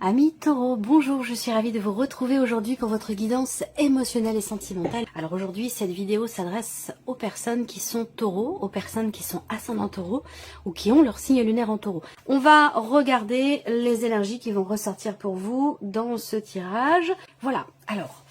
Amis Taureau, bonjour, je suis ravie de vous retrouver aujourd'hui pour votre guidance émotionnelle et sentimentale. Alors aujourd'hui, cette vidéo s'adresse aux personnes qui sont taureaux, aux personnes qui sont ascendants taureaux ou qui ont leur signe lunaire en taureau. On va regarder les énergies qui vont ressortir pour vous dans ce tirage. Voilà, alors,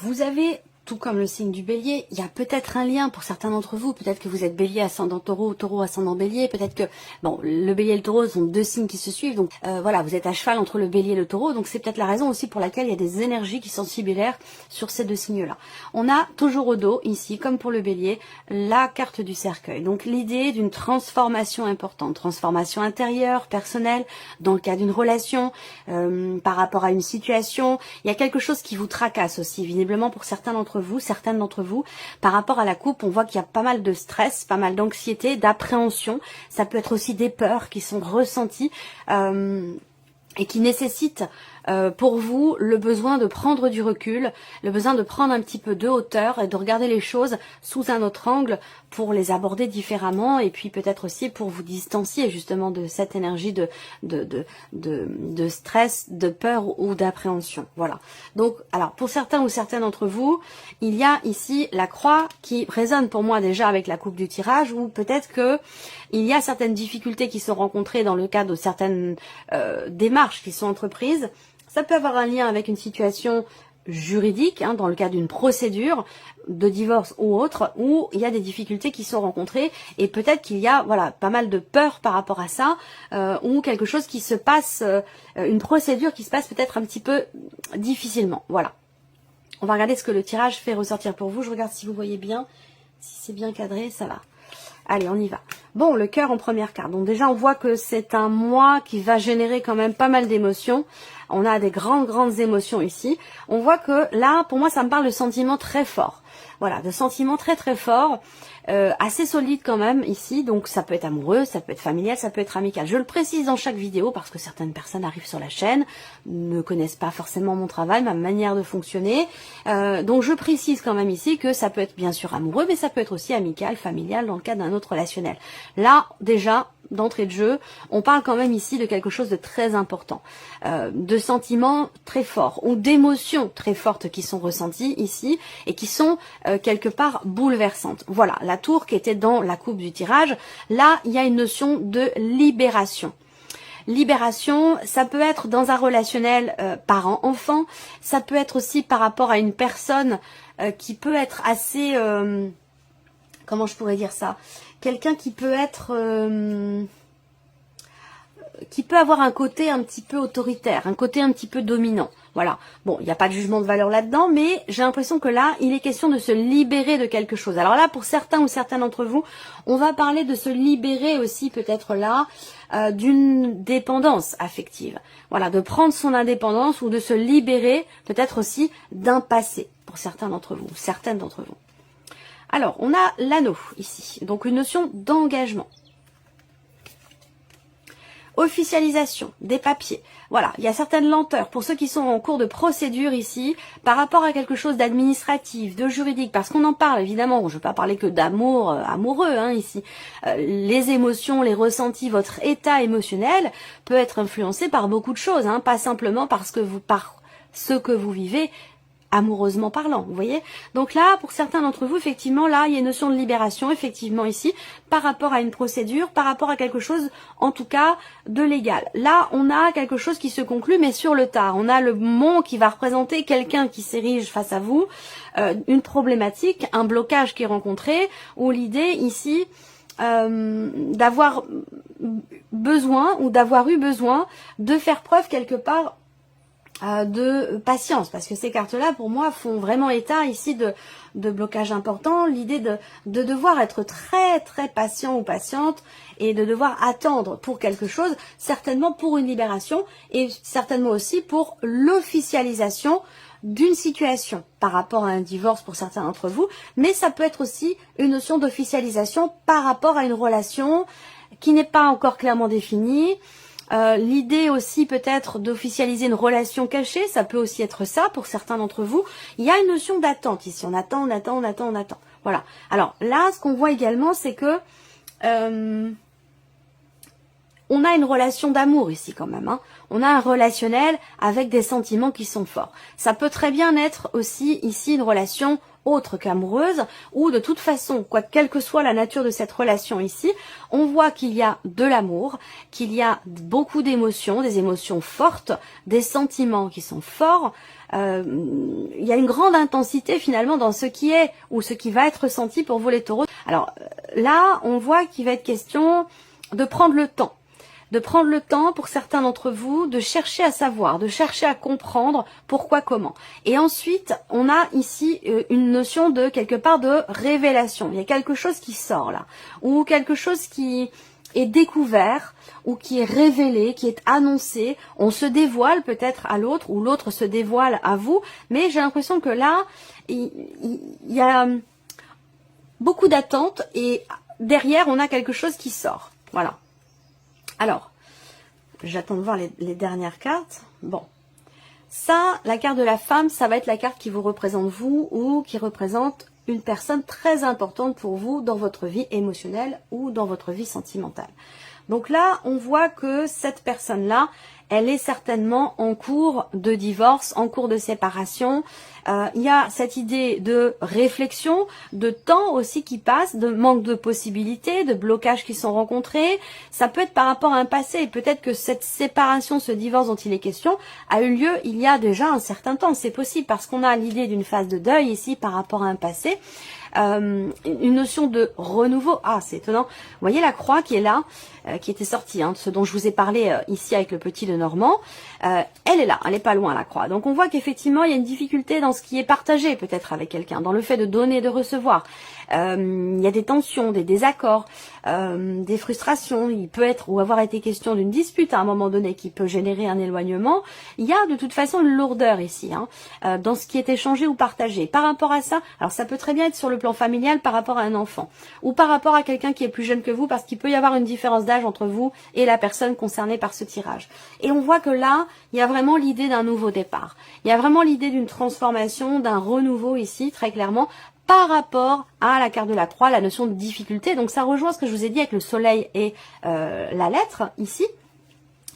vous avez... Tout comme le signe du bélier, il y a peut-être un lien pour certains d'entre vous. Peut-être que vous êtes bélier ascendant taureau, taureau ascendant bélier. Peut-être que, bon, le bélier et le taureau sont deux signes qui se suivent. Donc voilà, vous êtes à cheval entre le bélier et le taureau. Donc c'est peut-être la raison aussi pour laquelle il y a des énergies qui sont similaires sur ces deux signes-là. On a toujours au dos, ici, comme pour le bélier, la carte du cercueil. Donc l'idée d'une transformation importante. Transformation intérieure, personnelle, dans le cas d'une relation, par rapport à une situation. Il y a quelque chose qui vous tracasse aussi, visiblement pour certains d'entre vous, certaines d'entre vous, par rapport à la coupe, on voit qu'il y a pas mal de stress, pas mal d'anxiété, d'appréhension. Ça peut être aussi des peurs qui sont ressenties et qui nécessitent pour vous le besoin de prendre du recul, le besoin de prendre un petit peu de hauteur et de regarder les choses sous un autre angle pour les aborder différemment et puis peut-être aussi pour vous distancier justement de cette énergie de stress, de peur ou d'appréhension. Voilà. Donc, alors pour certains ou certaines d'entre vous, il y a ici la croix qui résonne pour moi déjà avec la coupe du tirage ou peut-être que il y a certaines difficultés qui sont rencontrées dans le cadre de certaines démarches qui sont entreprises. Ça peut avoir un lien avec une situation juridique, hein, dans le cadre d'une procédure de divorce ou autre, où il y a des difficultés qui sont rencontrées et peut-être qu'il y a voilà pas mal de peur par rapport à ça, ou quelque chose qui se passe, une procédure qui se passe peut-être un petit peu difficilement. Voilà. On va regarder ce que le tirage fait ressortir pour vous. Je regarde si vous voyez bien, si c'est bien cadré, ça va. Allez, on y va. Bon, le cœur en première carte. Donc déjà, on voit que c'est un mois qui va générer quand même pas mal d'émotions. On a des grandes émotions ici. On voit que là, pour moi, ça me parle de sentiments très forts. Voilà, de sentiments très forts, assez solides quand même ici. Donc ça peut être amoureux, ça peut être familial, ça peut être amical. Je le précise dans chaque vidéo parce que certaines personnes arrivent sur la chaîne, ne connaissent pas forcément mon travail, ma manière de fonctionner. Donc je précise quand même ici que ça peut être bien sûr amoureux, mais ça peut être aussi amical, familial dans le cadre d'un autre relationnel. Là, déjà, d'entrée de jeu, on parle quand même ici de quelque chose de très important, de sentiments très forts ou d'émotions très fortes qui sont ressenties ici et qui sont quelque part bouleversantes. Voilà, la tour qui était dans la coupe du tirage, là il y a une notion de libération. Libération, ça peut être dans un relationnel parent-enfant, ça peut être aussi par rapport à une personne qui peut être assez... comment je pourrais dire ça? Quelqu'un qui peut être... qui peut avoir un côté un petit peu autoritaire, un côté un petit peu dominant. Voilà. Bon, il n'y a pas de jugement de valeur là-dedans, mais j'ai l'impression que là, il est question de se libérer de quelque chose. Alors là, pour certains ou certaines d'entre vous, on va parler de se libérer aussi peut-être là d'une dépendance affective. Voilà, de prendre son indépendance ou de se libérer peut-être aussi d'un passé pour certains d'entre vous, certaines d'entre vous. Alors, on a l'anneau ici, donc une notion d'engagement. Officialisation des papiers. Voilà, il y a certaines lenteurs pour ceux qui sont en cours de procédure ici, par rapport à quelque chose d'administratif, de juridique, parce qu'on en parle évidemment, je ne veux pas parler que d'amour amoureux hein, ici. Les émotions, les ressentis, votre état émotionnel peut être influencé par beaucoup de choses, hein, pas simplement parce que par ce que vous vivez, amoureusement parlant, vous voyez. Donc là, pour certains d'entre vous, effectivement, là, il y a une notion de libération, effectivement, ici, par rapport à une procédure, par rapport à quelque chose, en tout cas, de légal. Là, on a quelque chose qui se conclut, mais sur le tard. On a le mont qui va représenter quelqu'un qui s'érige face à vous, une problématique, un blocage qui est rencontré, ou l'idée, ici, d'avoir besoin, ou d'avoir eu besoin, de faire preuve quelque part de patience, parce que ces cartes-là, pour moi, font vraiment état ici de blocage important, l'idée de devoir être très patient ou patiente et de devoir attendre pour quelque chose, certainement pour une libération et certainement aussi pour l'officialisation d'une situation par rapport à un divorce pour certains d'entre vous, mais ça peut être aussi une notion d'officialisation par rapport à une relation qui n'est pas encore clairement définie. L'idée aussi peut-être d'officialiser une relation cachée, ça peut aussi être ça pour certains d'entre vous. Il y a une notion d'attente ici, on attend. Voilà. Alors là, ce qu'on voit également, c'est que on a une relation d'amour ici quand même. Hein. On a un relationnel avec des sentiments qui sont forts. Ça peut très bien être aussi ici une relation autre qu'amoureuse, ou de toute façon, quelle que soit la nature de cette relation ici, on voit qu'il y a de l'amour, qu'il y a beaucoup d'émotions, des émotions fortes, des sentiments qui sont forts. Il y a une grande intensité finalement dans ce qui est ou ce qui va être ressenti pour vous les taureaux. Alors là, on voit qu'il va être question de prendre le temps. De prendre le temps pour certains d'entre vous, de chercher à savoir, de chercher à comprendre pourquoi, comment. Et ensuite, on a ici une notion de quelque part de révélation. Il y a quelque chose qui sort là, ou quelque chose qui est découvert, ou qui est révélé, qui est annoncé. On se dévoile peut-être à l'autre, ou l'autre se dévoile à vous, mais j'ai l'impression que là, il y a beaucoup d'attentes, et derrière, on a quelque chose qui sort. Voilà. Alors, j'attends de voir les dernières cartes. Bon, ça, la carte de la femme, ça va être la carte qui vous représente vous ou qui représente une personne très importante pour vous dans votre vie émotionnelle ou dans votre vie sentimentale. Donc là, on voit que cette personne-là, elle est certainement en cours de divorce, en cours de séparation. Il y a cette idée de réflexion, de temps aussi qui passe, de manque de possibilités, de blocages qui sont rencontrés. Ça peut être par rapport à un passé. Peut-être que cette séparation, ce divorce dont il est question, a eu lieu il y a déjà un certain temps. C'est possible parce qu'on a l'idée d'une phase de deuil ici par rapport à un passé. Une notion de renouveau. Ah, c'est étonnant. Vous voyez la croix qui est là, qui était sortie, hein, ce dont je vous ai parlé ici avec le petit Lenormand. Elle est là, elle est pas loin la croix. Donc on voit qu'effectivement il y a une difficulté dans ce qui est partagé peut-être avec quelqu'un, dans le fait de donner et de recevoir. Il y a des tensions, des désaccords, des frustrations. Il peut être ou avoir été question d'une dispute à un moment donné qui peut générer un éloignement. Il y a de toute façon une lourdeur ici, hein, dans ce qui est échangé ou partagé. Par rapport à ça, alors ça peut très bien être sur le plan familial par rapport à un enfant ou par rapport à quelqu'un qui est plus jeune que vous, parce qu'il peut y avoir une différence d'âge entre vous et la personne concernée par ce tirage. Et on voit que là, il y a vraiment l'idée d'un nouveau départ. Il y a vraiment l'idée d'une transformation, d'un renouveau ici, très clairement, par rapport à la carte de la croix, la notion de difficulté. Donc ça rejoint ce que je vous ai dit avec le soleil et la lettre ici.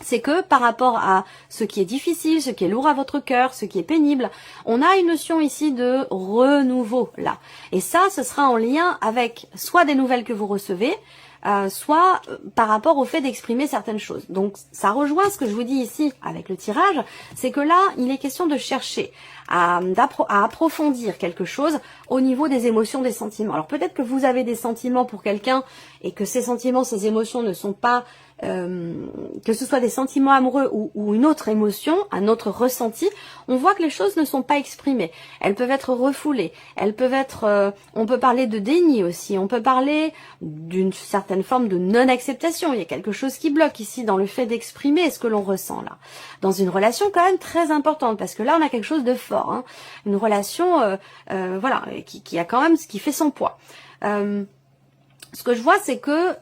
C'est que par rapport à ce qui est difficile, ce qui est lourd à votre cœur, ce qui est pénible, on a une notion ici de renouveau là. Et ça, ce sera en lien avec soit des nouvelles que vous recevez, soit par rapport au fait d'exprimer certaines choses. Donc ça rejoint ce que je vous dis ici avec le tirage, c'est que là, il est question de chercher à approfondir quelque chose au niveau des émotions, des sentiments. Alors peut-être que vous avez des sentiments pour quelqu'un et que ces sentiments, ces émotions ne sont pas, que ce soit des sentiments amoureux ou une autre émotion, un autre ressenti, on voit que les choses ne sont pas exprimées. Elles peuvent être refoulées, elles peuvent être, on peut parler de déni aussi, on peut parler d'une certaine forme de non-acceptation. Il y a quelque chose qui bloque ici dans le fait d'exprimer ce que l'on ressent là. Dans une relation quand même très importante, parce que là on a quelque chose de fort, hein. Une relation voilà, qui a quand même ce qui fait son poids. Ce que je vois, c'est que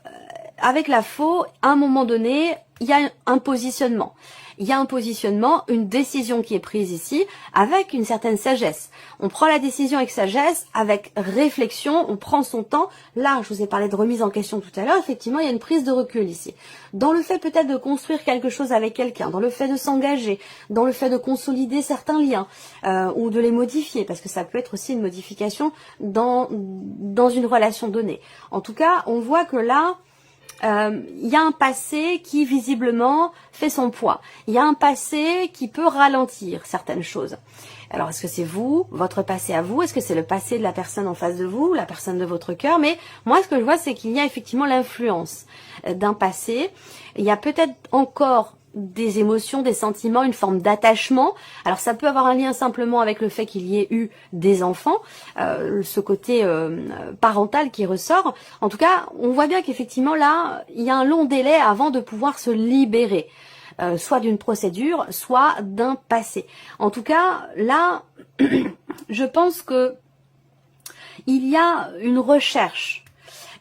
avec la faux, à un moment donné, il y a un positionnement. Il y a un positionnement, une décision qui est prise ici avec une certaine sagesse. On prend la décision avec sagesse, avec réflexion, on prend son temps. Là, je vous ai parlé de remise en question tout à l'heure, effectivement, il y a une prise de recul ici. Dans le fait peut-être de construire quelque chose avec quelqu'un, dans le fait de s'engager, dans le fait de consolider certains liens ou de les modifier, parce que ça peut être aussi une modification dans une relation donnée. En tout cas, on voit que là, il y a un passé qui visiblement fait son poids. Il y a un passé qui peut ralentir certaines choses. Alors est-ce que c'est vous, votre passé à vous? Est-ce que c'est le passé de la personne en face de vous, la personne de votre cœur? Mais moi ce que je vois, c'est qu'il y a effectivement l'influence d'un passé. Il y a peut-être encore des émotions, des sentiments, une forme d'attachement. Alors ça peut avoir un lien simplement avec le fait qu'il y ait eu des enfants, ce côté parental qui ressort. En tout cas, on voit bien qu'effectivement là, il y a un long délai avant de pouvoir se libérer, soit d'une procédure, soit d'un passé. En tout cas, là, je pense que il y a une recherche.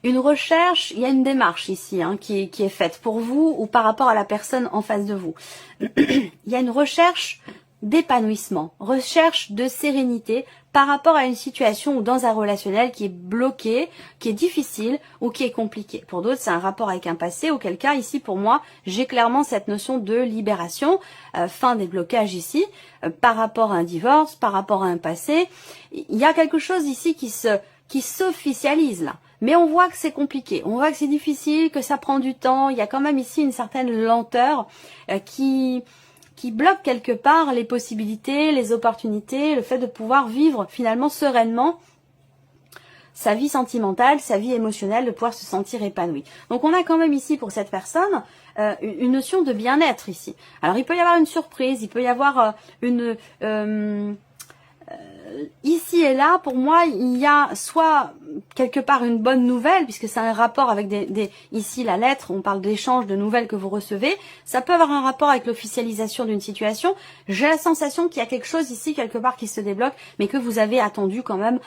Il y a une démarche ici qui est faite pour vous ou par rapport à la personne en face de vous. Il y a une recherche d'épanouissement, recherche de sérénité par rapport à une situation ou dans un relationnel qui est bloqué, qui est difficile ou qui est compliqué. Pour d'autres, c'est un rapport avec un passé, auquel cas, ici, pour moi, j'ai clairement cette notion de libération, fin des blocages ici, par rapport à un divorce, par rapport à un passé. Il y a quelque chose ici qui s'officialise là. Mais on voit que c'est compliqué, on voit que c'est difficile, que ça prend du temps. Il y a quand même ici une certaine lenteur qui bloque quelque part les possibilités, les opportunités, le fait de pouvoir vivre finalement sereinement sa vie sentimentale, sa vie émotionnelle, de pouvoir se sentir épanoui. Donc on a quand même ici pour cette personne une notion de bien-être ici. Alors il peut y avoir une surprise, il peut y avoir ici et là, pour moi, il y a soit quelque part une bonne nouvelle, puisque c'est un rapport avec ici la lettre, on parle d'échange de nouvelles que vous recevez, ça peut avoir un rapport avec l'officialisation d'une situation. J'ai la sensation qu'il y a quelque chose ici, quelque part, qui se débloque, mais que vous avez attendu quand même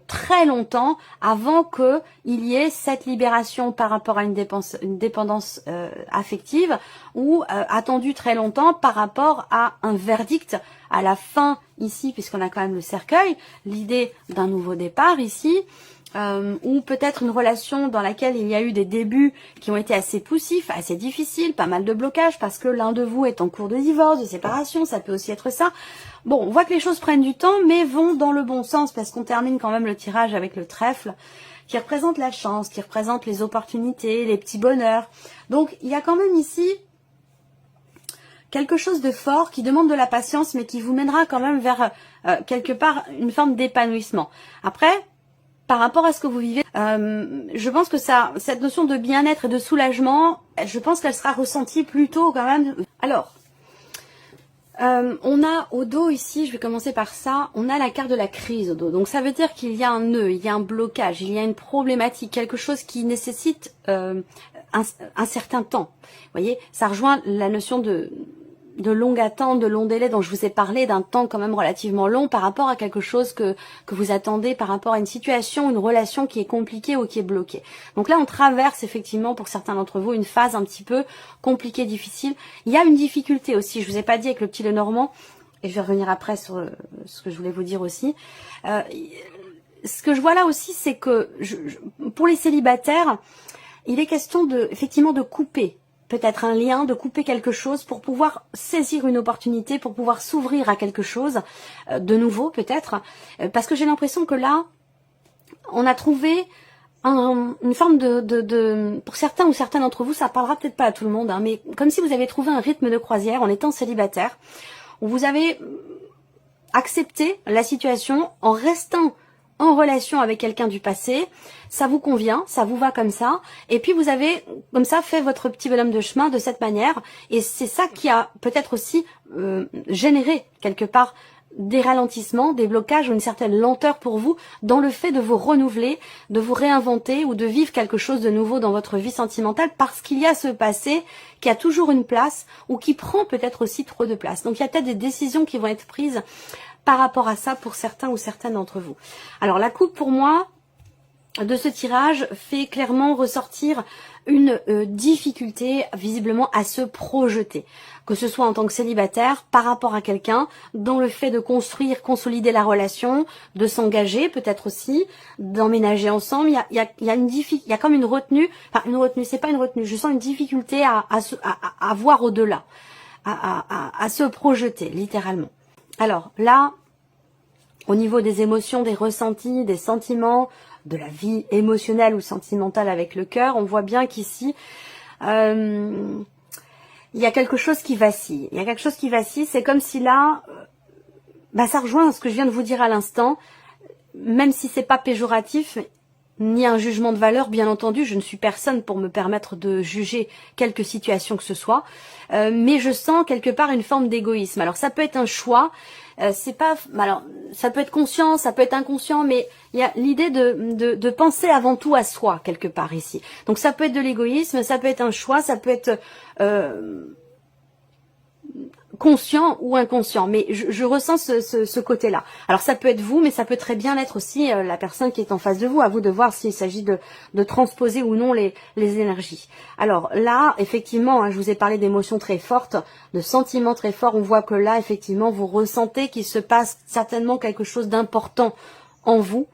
très longtemps avant qu'il y ait cette libération par rapport à une dépendance affective, ou attendu très longtemps par rapport à un verdict à la fin ici, puisqu'on a quand même le cercueil, l'idée d'un nouveau départ ici, ou peut-être une relation dans laquelle il y a eu des débuts qui ont été assez poussifs, assez difficiles, pas mal de blocages, parce que l'un de vous est en cours de divorce, de séparation, ça peut aussi être ça. Bon, on voit que les choses prennent du temps, mais vont dans le bon sens, parce qu'on termine quand même le tirage avec le trèfle, qui représente la chance, qui représente les opportunités, les petits bonheurs. Donc, il y a quand même ici quelque chose de fort qui demande de la patience, mais qui vous mènera quand même vers quelque part une forme d'épanouissement. Après, par rapport à ce que vous vivez, je pense que cette notion de bien-être et de soulagement, je pense qu'elle sera ressentie plutôt quand même. Alors, on a au dos ici, je vais commencer par ça, on a la carte de la crise au dos. Donc ça veut dire qu'il y a un nœud, il y a un blocage, il y a une problématique, quelque chose qui nécessite un certain temps. Vous voyez, ça rejoint la notion de longue attente, de long délai dont je vous ai parlé, d'un temps quand même relativement long par rapport à quelque chose que vous attendez, par rapport à une situation, une relation qui est compliquée ou qui est bloquée. Donc là, on traverse effectivement pour certains d'entre vous une phase un petit peu compliquée, difficile. Il y a une difficulté aussi, je vous ai pas dit avec le petit Lenormand, et je vais revenir après sur ce que je voulais vous dire aussi. Ce que je vois là aussi, c'est que pour les célibataires, il est question effectivement de couper peut-être un lien, de couper quelque chose pour pouvoir saisir une opportunité, pour pouvoir s'ouvrir à quelque chose de nouveau peut-être, parce que j'ai l'impression que là, on a trouvé une forme pour certains ou certains d'entre vous, ça parlera peut-être pas à tout le monde, hein, mais comme si vous avez trouvé un rythme de croisière en étant célibataire, où vous avez accepté la situation en restant en relation avec quelqu'un du passé, ça vous convient, ça vous va comme ça, et puis vous avez comme ça fait votre petit bonhomme de chemin de cette manière, et c'est ça qui a peut-être aussi généré quelque part des ralentissements, des blocages ou une certaine lenteur pour vous dans le fait de vous renouveler, de vous réinventer ou de vivre quelque chose de nouveau dans votre vie sentimentale, parce qu'il y a ce passé qui a toujours une place ou qui prend peut-être aussi trop de place. Donc il y a peut-être des décisions qui vont être prises par rapport à ça pour certains ou certaines d'entre vous. Alors la coupe pour moi de ce tirage fait clairement ressortir une difficulté visiblement à se projeter, que ce soit en tant que célibataire par rapport à quelqu'un, dans le fait de construire, consolider la relation, de s'engager peut-être aussi, d'emménager ensemble. Il y a comme une retenue, enfin une retenue, c'est pas une retenue, je sens une difficulté à voir au-delà, à se projeter littéralement. Alors là, au niveau des émotions, des ressentis, des sentiments, de la vie émotionnelle ou sentimentale avec le cœur, on voit bien qu'ici, il y a quelque chose qui vacille. Il y a quelque chose qui vacille, c'est comme si là, ça rejoint ce que je viens de vous dire à l'instant, même si c'est pas péjoratif, ni un jugement de valeur, bien entendu, je ne suis personne pour me permettre de juger quelque situation que ce soit, mais je sens quelque part une forme d'égoïsme. Alors ça peut être un choix, c'est pas, alors ça peut être conscient, ça peut être inconscient, mais il y a l'idée de penser avant tout à soi quelque part ici. Donc ça peut être de l'égoïsme, ça peut être un choix, ça peut être conscient ou inconscient, mais je ressens ce côté-là. Alors ça peut être vous, mais ça peut très bien être aussi la personne qui est en face de vous, à vous de voir s'il s'agit de transposer ou non les énergies. Alors là, effectivement, hein, je vous ai parlé d'émotions très fortes, de sentiments très forts, on voit que là, effectivement, vous ressentez qu'il se passe certainement quelque chose d'important en vous,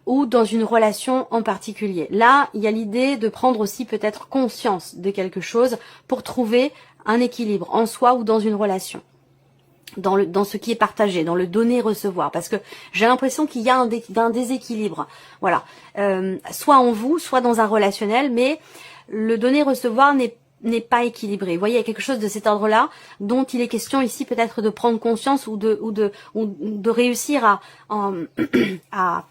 ou dans une relation en particulier. Là, il y a l'idée de prendre aussi peut-être conscience de quelque chose pour trouver un équilibre en soi ou dans une relation, dans ce qui est partagé, dans le donner-recevoir, parce que j'ai l'impression qu'il y a un déséquilibre, voilà, soit en vous, soit dans un relationnel, mais le donner-recevoir n'est pas équilibré. Vous voyez, il y a quelque chose de cet ordre-là dont il est question ici peut-être de prendre conscience ou de réussir à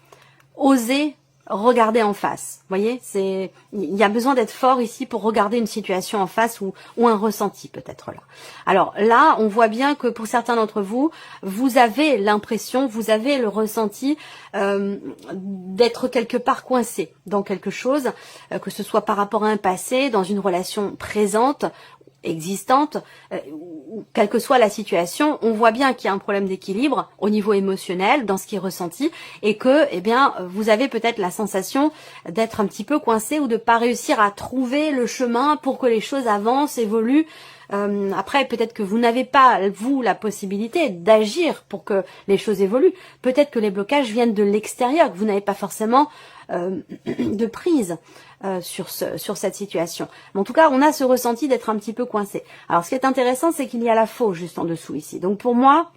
oser regarder en face. Vous voyez, il y a besoin d'être fort ici pour regarder une situation en face ou un ressenti peut-être là. Alors là, on voit bien que pour certains d'entre vous, vous avez l'impression, vous avez le ressenti d'être quelque part coincé dans quelque chose, que ce soit par rapport à un passé, dans une relation présente, existante, quelle que soit la situation, on voit bien qu'il y a un problème d'équilibre au niveau émotionnel dans ce qui est ressenti et que, eh bien, vous avez peut-être la sensation d'être un petit peu coincé ou de pas réussir à trouver le chemin pour que les choses avancent, évoluent. Après, peut-être que vous n'avez pas, vous, la possibilité d'agir pour que les choses évoluent. Peut-être que les blocages viennent de l'extérieur, que vous n'avez pas forcément de prise sur cette situation. Mais en tout cas, on a ce ressenti d'être un petit peu coincé. Alors, ce qui est intéressant, c'est qu'il y a la faux juste en dessous ici. Donc, pour moi,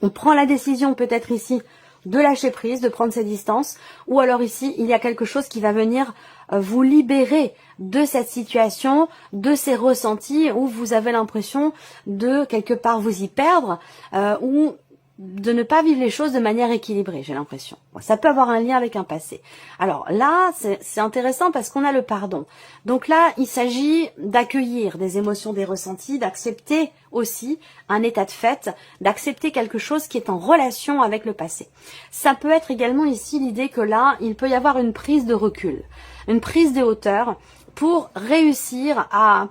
on prend la décision peut-être ici de lâcher prise, de prendre ses distances, ou alors ici, il y a quelque chose qui va venir vous libérer de cette situation, de ces ressentis où vous avez l'impression de quelque part vous y perdre, ou de ne pas vivre les choses de manière équilibrée, j'ai l'impression. Bon, ça peut avoir un lien avec un passé. Alors là, c'est intéressant parce qu'on a le pardon. Donc là, il s'agit d'accueillir des émotions, des ressentis, d'accepter aussi un état de fait, d'accepter quelque chose qui est en relation avec le passé. Ça peut être également ici l'idée que là, il peut y avoir une prise de recul, une prise de hauteur pour réussir à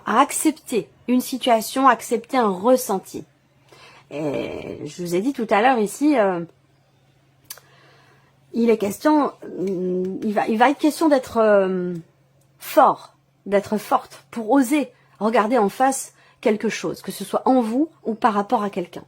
accepter une situation, accepter un ressenti. Et je vous ai dit tout à l'heure ici, il est question, il va être question d'être fort, d'être forte pour oser regarder en face quelque chose, que ce soit en vous ou par rapport à quelqu'un.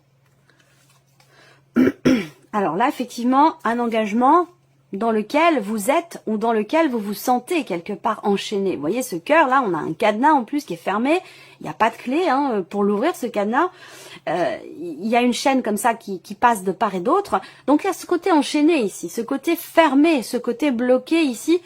Alors là, effectivement, un engagement dans lequel vous êtes ou dans lequel vous vous sentez quelque part enchaîné. Vous voyez ce cœur là, on a un cadenas en plus qui est fermé, il n'y a pas de clé hein, pour l'ouvrir ce cadenas, il y a une chaîne comme ça qui passe de part et d'autre, donc il y a ce côté enchaîné ici, ce côté fermé, ce côté bloqué ici,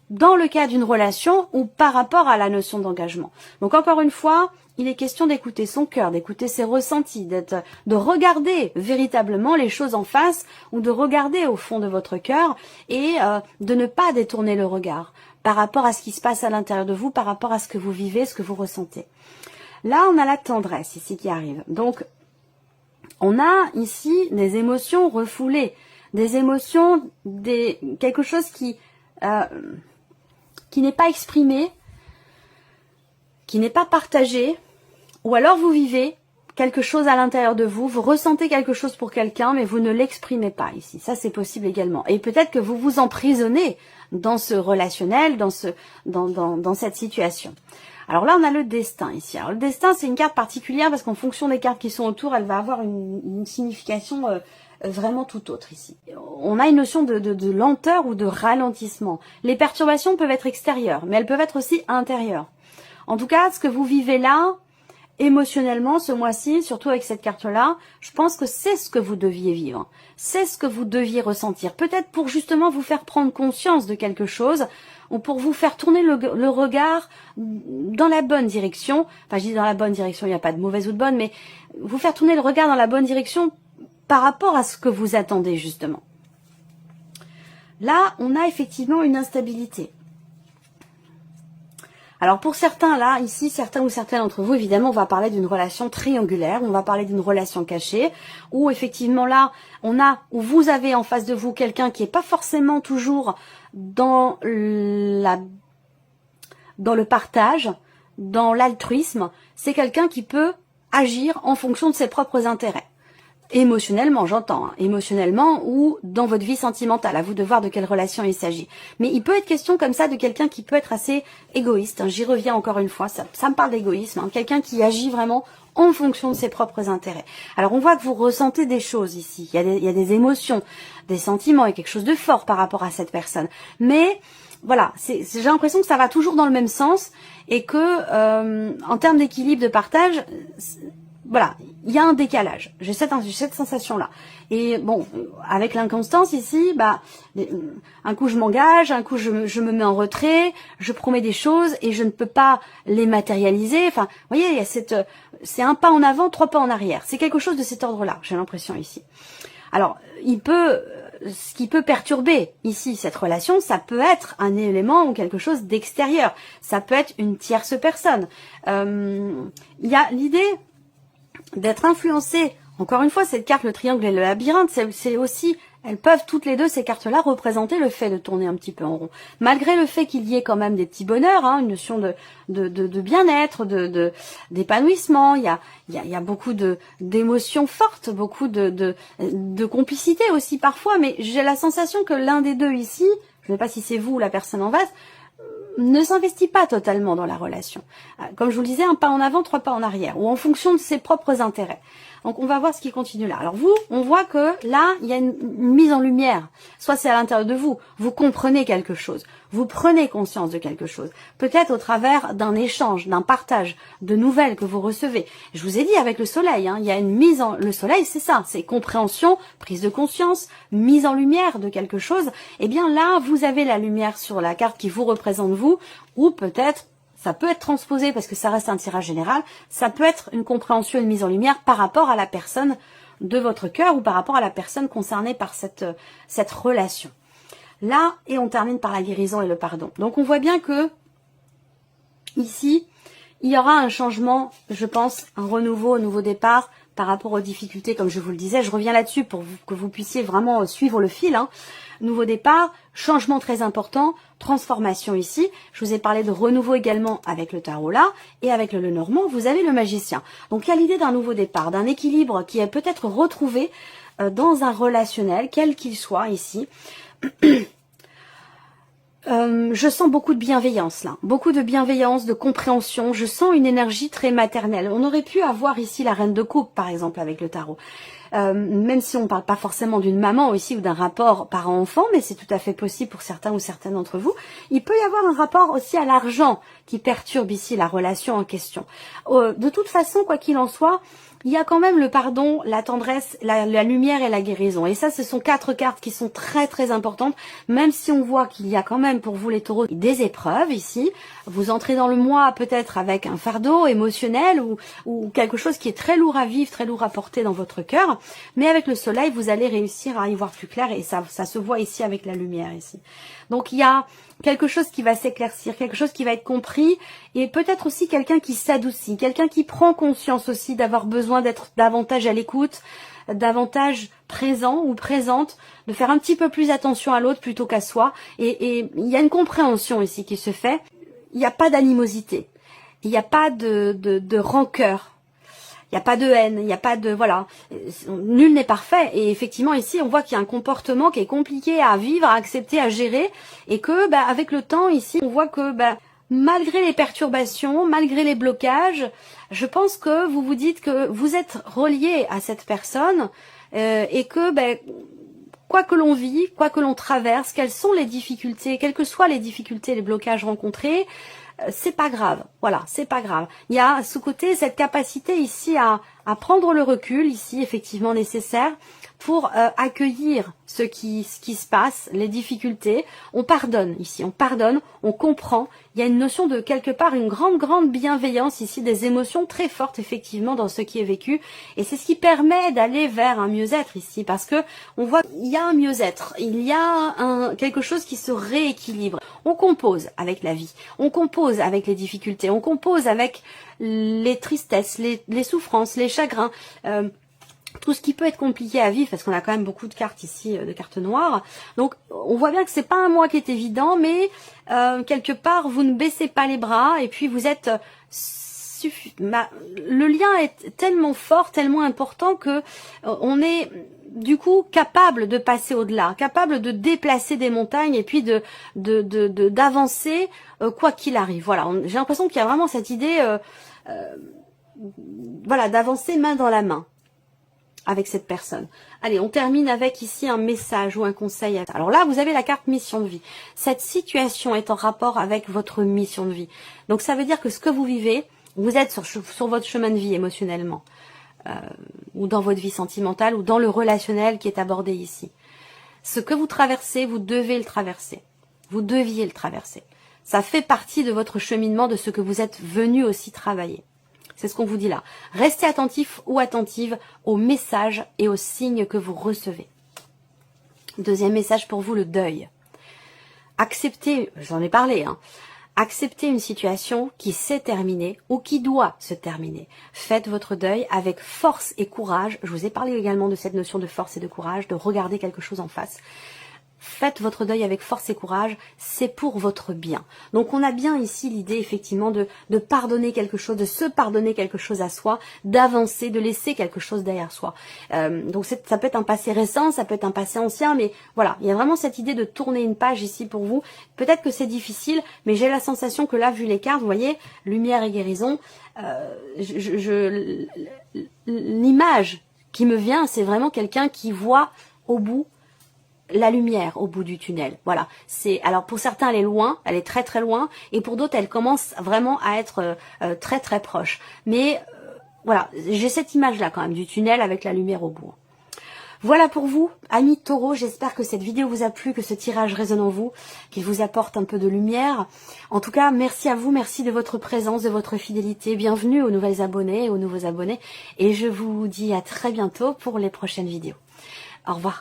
dans le cas d'une relation ou par rapport à la notion d'engagement. Donc encore une fois, il est question d'écouter son cœur, d'écouter ses ressentis, de regarder véritablement les choses en face ou de regarder au fond de votre cœur et de ne pas détourner le regard par rapport à ce qui se passe à l'intérieur de vous, par rapport à ce que vous vivez, ce que vous ressentez. Là, on a la tendresse ici qui arrive. Donc, on a ici des émotions refoulées, des émotions, quelque chose qui n'est pas exprimé, qui n'est pas partagé, ou alors vous vivez quelque chose à l'intérieur de vous, vous ressentez quelque chose pour quelqu'un, mais vous ne l'exprimez pas ici. Ça, c'est possible également. Et peut-être que vous vous emprisonnez dans ce relationnel, dans cette situation. Alors là, on a le destin ici. Alors le destin, c'est une carte particulière parce qu'en fonction des cartes qui sont autour, elle va avoir une signification vraiment tout autre ici. On a une notion de lenteur ou de ralentissement. Les perturbations peuvent être extérieures, mais elles peuvent être aussi intérieures. En tout cas, ce que vous vivez là, émotionnellement, ce mois-ci, surtout avec cette carte-là, je pense que c'est ce que vous deviez vivre. C'est ce que vous deviez ressentir. Peut-être pour justement vous faire prendre conscience de quelque chose, ou pour vous faire tourner le regard dans la bonne direction. Enfin, je dis dans la bonne direction, il n'y a pas de mauvaise ou de bonne, mais vous faire tourner le regard dans la bonne direction par rapport à ce que vous attendez, justement. Là, on a effectivement une instabilité. Alors pour certains, là, ici, certains ou certaines d'entre vous, évidemment, on va parler d'une relation triangulaire, on va parler d'une relation cachée, où effectivement là, où vous avez en face de vous quelqu'un qui n'est pas forcément toujours dans le partage, dans l'altruisme, c'est quelqu'un qui peut agir en fonction de ses propres intérêts. Émotionnellement, j'entends, hein, émotionnellement ou dans votre vie sentimentale, à vous de voir de quelle relation il s'agit. Mais il peut être question comme ça de quelqu'un qui peut être assez égoïste, hein, j'y reviens encore une fois, ça me parle d'égoïsme, hein, quelqu'un qui agit vraiment en fonction de ses propres intérêts. Alors on voit que vous ressentez des choses ici, il y a des émotions, des sentiments, il y a quelque chose de fort par rapport à cette personne. Mais voilà, j'ai l'impression que ça va toujours dans le même sens et que en termes d'équilibre de partage, voilà, il y a un décalage. J'ai cette sensation-là. Et bon, avec l'inconstance ici, un coup je m'engage, un coup je me mets en retrait, je promets des choses et je ne peux pas les matérialiser. Enfin, vous voyez, il y a c'est un pas en avant, 3 pas en arrière. C'est quelque chose de cet ordre-là, j'ai l'impression ici. Alors, ce qui peut perturber ici cette relation, ça peut être un élément ou quelque chose d'extérieur. Ça peut être une tierce personne. Il y a l'idée d'être influencé. Encore une fois, cette carte, le triangle et le labyrinthe, c'est aussi, elles peuvent toutes les deux, ces cartes-là, représenter le fait de tourner un petit peu en rond. Malgré le fait qu'il y ait quand même des petits bonheurs, hein, une notion de bien-être, d'épanouissement, il y a beaucoup d'émotions fortes, beaucoup de complicité aussi parfois, mais j'ai la sensation que l'un des deux ici, je ne sais pas si c'est vous ou la personne en face, ne s'investit pas totalement dans la relation. Comme je vous le disais, un pas en avant, 3 pas en arrière, ou en fonction de ses propres intérêts. Donc on va voir ce qui continue là. Alors vous, on voit que là, il y a une mise en lumière. Soit c'est à l'intérieur de vous, vous comprenez quelque chose, vous prenez conscience de quelque chose. Peut-être au travers d'un échange, d'un partage, de nouvelles que vous recevez. Je vous ai dit avec le soleil, hein, il y a une mise en... Le soleil, c'est ça, c'est compréhension, prise de conscience, mise en lumière de quelque chose. Eh bien là, vous avez la lumière sur la carte qui vous représente vous, ou peut-être ça peut être transposé parce que ça reste un tirage général, ça peut être une compréhension, une mise en lumière par rapport à la personne de votre cœur ou par rapport à la personne concernée par cette relation. Là, et on termine par la guérison et le pardon. Donc on voit bien que ici, il y aura un changement, je pense, un renouveau, un nouveau départ par rapport aux difficultés, comme je vous le disais. Je reviens là-dessus pour que vous puissiez vraiment suivre le fil, hein. Nouveau départ, changement très important, transformation ici. Je vous ai parlé de renouveau également avec le tarot là, et avec le Lenormand, vous avez le magicien. Donc il y a l'idée d'un nouveau départ, d'un équilibre qui est peut-être retrouvé dans un relationnel, quel qu'il soit ici. Je sens beaucoup de bienveillance là, beaucoup de bienveillance, de compréhension, je sens une énergie très maternelle. On aurait pu avoir ici la reine de coupe par exemple avec le tarot. Même si on ne parle pas forcément d'une maman ici ou d'un rapport parent-enfant, mais c'est tout à fait possible pour certains ou certaines d'entre vous. Il peut y avoir un rapport aussi à l'argent qui perturbe ici la relation en question. De toute façon, quoi qu'il en soit, il y a quand même le pardon, la tendresse, la lumière et la guérison. Et ça, ce sont 4 cartes qui sont très très importantes, même si on voit qu'il y a quand même pour vous les taureaux des épreuves ici. Vous entrez dans le mois peut-être avec un fardeau émotionnel ou quelque chose qui est très lourd à vivre, très lourd à porter dans votre cœur. Mais avec le soleil, vous allez réussir à y voir plus clair et ça se voit ici avec la lumière ici. Donc il y a quelque chose qui va s'éclaircir, quelque chose qui va être compris et peut-être aussi quelqu'un qui s'adoucit, quelqu'un qui prend conscience aussi d'avoir besoin d'être davantage à l'écoute, davantage présent ou présente, de faire un petit peu plus attention à l'autre plutôt qu'à soi. Et il y a une compréhension ici qui se fait. Il n'y a pas d'animosité, il n'y a pas de rancœur. Il n'y a pas de haine, il n'y a pas de... Voilà, nul n'est parfait. Et effectivement, ici, on voit qu'il y a un comportement qui est compliqué à vivre, à accepter, à gérer. Et que, avec le temps, ici, on voit que, malgré les perturbations, malgré les blocages, je pense que vous vous dites que vous êtes relié à cette personne et que, quoi que l'on vit, quoi que l'on traverse, quelles sont les difficultés, quelles que soient les difficultés, les blocages rencontrés, c'est pas grave, voilà, c'est pas grave. Il y a ce côté, cette capacité ici à prendre le recul, ici effectivement nécessaire, pour accueillir ce qui se passe, les difficultés. On pardonne ici, on pardonne, on comprend. Il y a une notion de quelque part, une grande bienveillance ici, des émotions très fortes effectivement dans ce qui est vécu. Et c'est ce qui permet d'aller vers un mieux-être ici, parce que on voit qu'il y a un mieux-être, il y a quelque chose qui se rééquilibre. On compose avec la vie, on compose avec les difficultés, on compose avec les tristesses, les souffrances, les chagrins, tout ce qui peut être compliqué à vivre, parce qu'on a quand même beaucoup de cartes ici, de cartes noires. Donc on voit bien que c'est pas un mois qui est évident, mais quelque part vous ne baissez pas les bras et puis vous êtes le lien est tellement fort, tellement important que on est du coup capable de passer au-delà, capable de déplacer des montagnes et puis d'avancer quoi qu'il arrive. Voilà, j'ai l'impression qu'il y a vraiment cette idée, voilà, d'avancer main dans la main avec cette personne. Allez, on termine avec ici un message ou un conseil. Alors là, vous avez la carte mission de vie. Cette situation est en rapport avec votre mission de vie. Donc ça veut dire que ce que vous vivez, vous êtes sur votre chemin de vie émotionnellement, ou dans votre vie sentimentale, ou dans le relationnel qui est abordé ici. Ce que vous traversez, vous devez le traverser. Vous deviez le traverser. Ça fait partie de votre cheminement, de ce que vous êtes venu aussi travailler. C'est ce qu'on vous dit là. Restez attentif ou attentive aux messages et aux signes que vous recevez. Deuxième message pour vous, le deuil. Acceptez, j'en ai parlé, acceptez une situation qui s'est terminée ou qui doit se terminer. Faites votre deuil avec force et courage. Je vous ai parlé également de cette notion de force et de courage, de regarder quelque chose en face. Faites votre deuil avec force et courage, c'est pour votre bien. Donc on a bien ici l'idée effectivement de pardonner quelque chose, de se pardonner quelque chose à soi, d'avancer, de laisser quelque chose derrière soi. Donc ça peut être un passé récent, ça peut être un passé ancien, mais voilà, il y a vraiment cette idée de tourner une page ici pour vous. Peut-être que c'est difficile, mais j'ai la sensation que là, vu les cartes, vous voyez, lumière et guérison, l'image qui me vient, c'est vraiment quelqu'un qui voit au bout la lumière au bout du tunnel. Voilà. Alors pour certains elle est loin, elle est très très loin, et pour d'autres elle commence vraiment à être très très proche. Mais voilà, j'ai cette image là quand même du tunnel avec la lumière au bout. Voilà pour vous, amis taureaux, j'espère que cette vidéo vous a plu, que ce tirage résonne en vous, qu'il vous apporte un peu de lumière. En tout cas, merci à vous, merci de votre présence, de votre fidélité. Bienvenue aux nouvelles abonnés et aux nouveaux abonnés. Et je vous dis à très bientôt pour les prochaines vidéos. Au revoir.